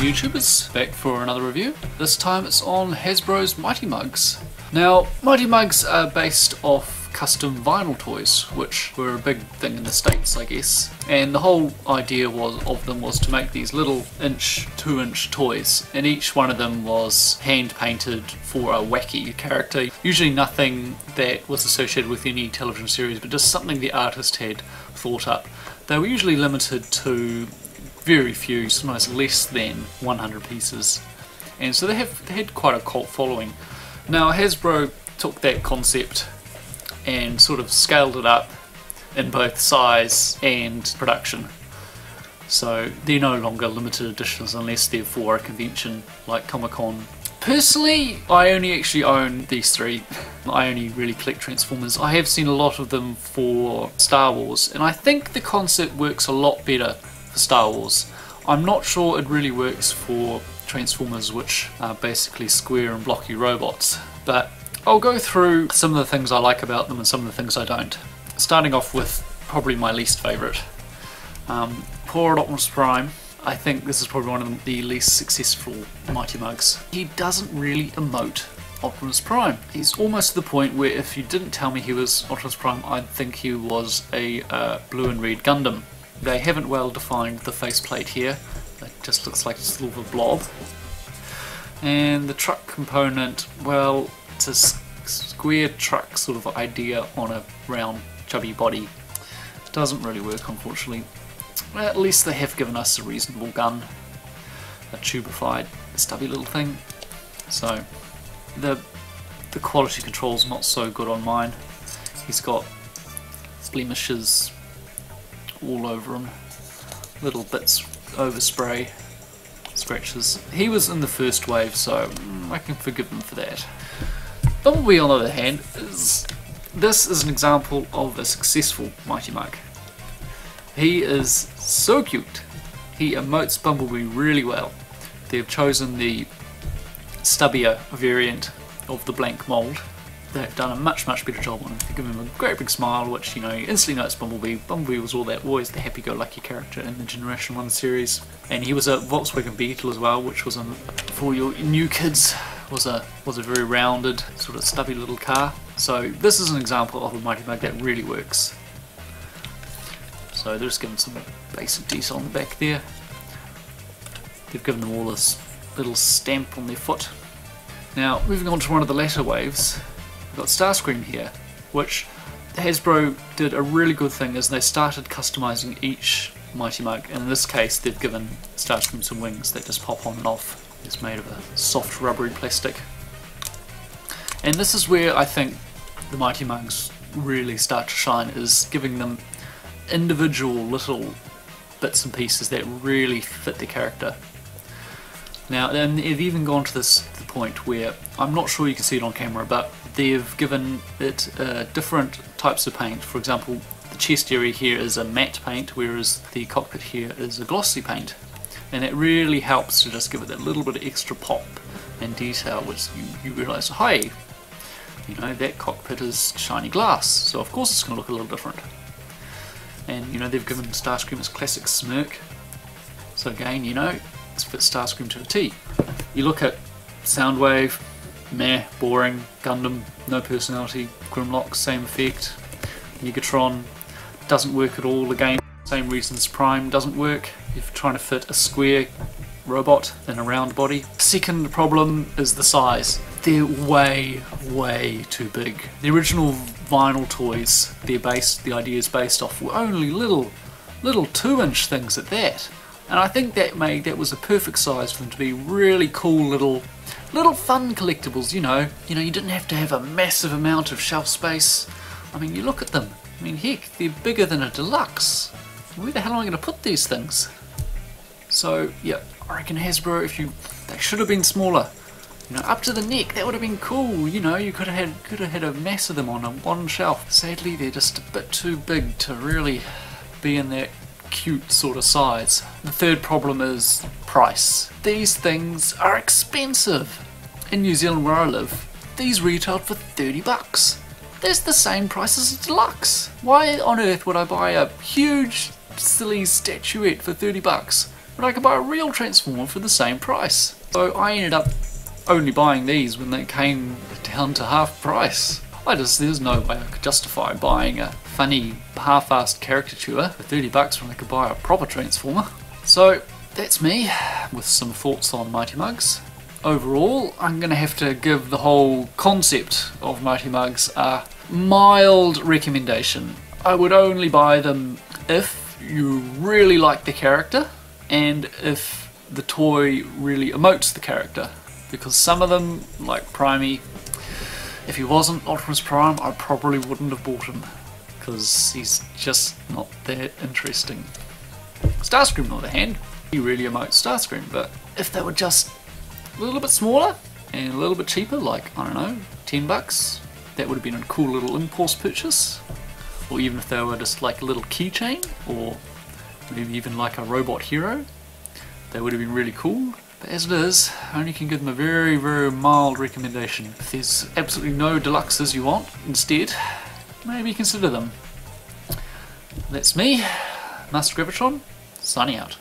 YouTubers, back for another review. This time it's on Hasbro's Mighty Mugs. Now, Mighty Mugs are based off custom vinyl toys, which were a big thing in the States, I guess. And the whole idea of them was to make these little 2-inch toys, and each one of them was hand painted for a wacky character. Usually nothing that was associated with any television series, but just something the artist had thought up. They were usually limited to very few, sometimes less than 100 pieces, and so they had quite a cult following. Now Hasbro took that concept and sort of scaled it up in both size and production, so they're no longer limited editions unless they're for a convention like Comic-Con. Personally, I only actually own these three. I only really collect Transformers. I have seen a lot of them for Star Wars, and I think the concept works a lot better for Star Wars. I'm not sure it really works for Transformers, which are basically square and blocky robots, but I'll go through some of the things I like about them and some of the things I don't. Starting off with probably my least favourite. Poor Optimus Prime. I think this is probably one of the least successful Mighty Mugs. He doesn't really emote Optimus Prime. He's almost to the point where if you didn't tell me he was Optimus Prime, I'd think he was a blue and red Gundam. They haven't well defined the faceplate here. It just looks like it's a little blob. And the truck component, well, it's a square truck sort of idea on a round chubby body. It doesn't really work, unfortunately. Well, at least they have given us a reasonable gun, a tubified stubby little thing. So the quality control's not so good on mine. He's got blemishes all over him, little bits overspray, scratches. He was in the first wave, so I can forgive him for that. Bumblebee, on the other hand, this is an example of a successful Mighty Mug. He is so cute. He emotes Bumblebee really well. They've chosen the stubbier variant of the blank mould. They've done a much better job on him. They give him a great big smile, which, you know, you instantly know it's Bumblebee. Bumblebee was always the happy-go-lucky character in the Generation 1 series. And he was a Volkswagen Beetle as well, which was, for your new kids, was a very rounded, sort of stubby little car. So this is an example of a Mighty Mug that really works. So they're just giving some basic detail on the back there. They've given them all this little stamp on their foot. Now, moving on to one of the latter waves, we've got Starscream here, which Hasbro did a really good thing is they started customizing each Mighty Mug, and in this case they've given Starscream some wings that just pop on and off. It's made of a soft rubbery plastic. And this is where I think the Mighty Mugs really start to shine, is giving them individual little bits and pieces that really fit the character. Now, and they've even gone to the point where, I'm not sure you can see it on camera, but they've given it different types of paint. For example, the chest area here is a matte paint, whereas the cockpit here is a glossy paint. And it really helps to just give it that little bit of extra pop and detail, which you realise, hey, you know, that cockpit is shiny glass, so of course it's going to look a little different. And, you know, they've given Starscream his classic smirk, so again, you know, it's fit Starscream to a T. You look at Soundwave, meh, boring. Gundam, no personality. Grimlock, same effect. Megatron, doesn't work at all. Again, same reasons Prime doesn't work. If you're trying to fit a square robot in a round body. Second problem is the size. They're way too big. The original vinyl toys, the idea is based off, were only little 2-inch things at that. And I think that was a perfect size for them to be really cool little fun collectibles, you know. You didn't have to have a massive amount of shelf space. I mean, you look at them. I mean, heck, they're bigger than a deluxe. Where the hell am I going to put these things? So, yeah, I reckon Hasbro, they should have been smaller. You know, up to the neck, that would have been cool. You know, you could have had a mass of them on one shelf. Sadly, they're just a bit too big to really be in that cute sort of size. The third problem is price. These things are expensive. In New Zealand where I live, these retailed for 30 bucks. That's the same price as a deluxe. Why on earth would I buy a huge silly statuette for 30 bucks but I could buy a real Transformer for the same price. So I ended up only buying these when they came down to half price. There's no way I could justify buying a funny half-assed caricature for 30 bucks when I could buy a proper Transformer. So that's me with some thoughts on Mighty Mugs. Overall, I'm going to have to give the whole concept of Mighty Mugs a mild recommendation. I would only buy them if you really like the character and if the toy really emotes the character. Because some of them, like Primey, if he wasn't Optimus Prime, I probably wouldn't have bought him, because he's just not that interesting. Starscream, on the other hand, he really emotes Starscream, but if they were just a little bit smaller and a little bit cheaper, like, I don't know, 10 bucks, that would have been a cool little impulse purchase. Or even if they were just like a little keychain, or maybe even like a robot hero, that would have been really cool. But as it is, I only can give them a very, very mild recommendation. If there's absolutely no deluxes you want instead, maybe consider them. That's me, Master Gravitron, signing out.